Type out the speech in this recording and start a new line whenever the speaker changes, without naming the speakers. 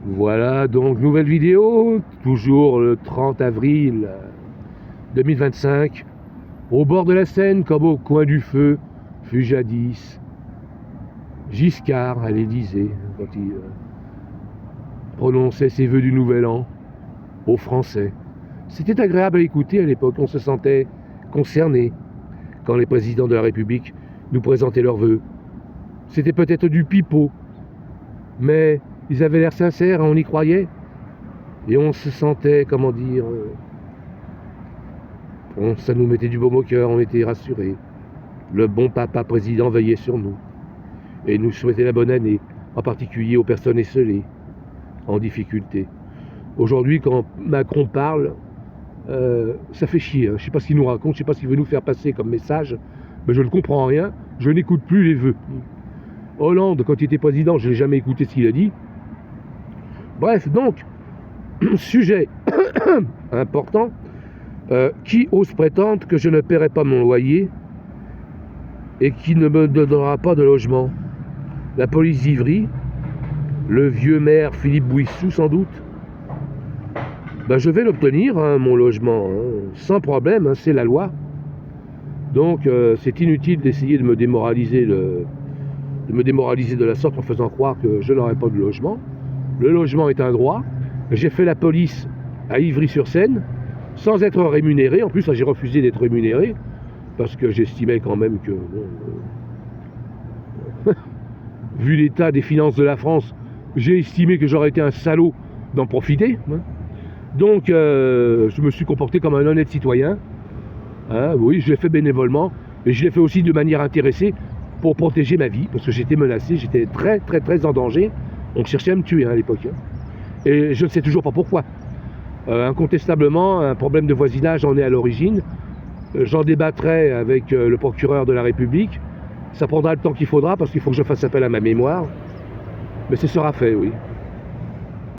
Voilà, donc nouvelle vidéo, toujours le 30 avril 2025, au bord de la Seine, comme au coin du feu, fut jadis Giscard à l'Élysée, quand il prononçait ses vœux du Nouvel An aux Français. C'était agréable à écouter à l'époque, on se sentait concerné quand les présidents de la République nous présentaient leurs vœux. C'était peut-être du pipeau, mais ils avaient l'air sincères, on y croyait. Et on se sentait, comment dire, ça nous mettait du baume au cœur, on était rassurés. Le bon papa président veillait sur nous et nous souhaitait la bonne année, en particulier aux personnes esselées, en difficulté. Aujourd'hui, quand Macron parle, ça fait chier. Je ne sais pas ce qu'il nous raconte, je ne sais pas ce qu'il veut nous faire passer comme message, mais je ne comprends rien, je n'écoute plus les vœux. Hollande, quand il était président, je n'ai jamais écouté ce qu'il a dit. Bref, donc, sujet important, qui ose prétendre que je ne paierai pas mon loyer et qui ne me donnera pas de logement? La police d'Ivry, le vieux maire Philippe Bouissou sans doute. Je vais l'obtenir, mon logement, sans problème, c'est la loi. Donc c'est inutile d'essayer de me démoraliser de la sorte en faisant croire que je n'aurai pas de logement. Le logement est un droit. J'ai fait la police à Ivry-sur-Seine sans être rémunéré. En plus, j'ai refusé d'être rémunéré parce que j'estimais quand même que, vu l'état des finances de la France, j'ai estimé que j'aurais été un salaud d'en profiter. Donc, je me suis comporté comme un honnête citoyen. Oui, je l'ai fait bénévolement, mais je l'ai fait aussi de manière intéressée pour protéger ma vie, parce que j'étais menacé, j'étais très, très, très en danger. On cherchait à me tuer à l'époque. Et je ne sais toujours pas pourquoi. Incontestablement, un problème de voisinage en est à l'origine. J'en débattrai avec le procureur de la République. Ça prendra le temps qu'il faudra, parce qu'il faut que je fasse appel à ma mémoire. Mais ce sera fait, oui.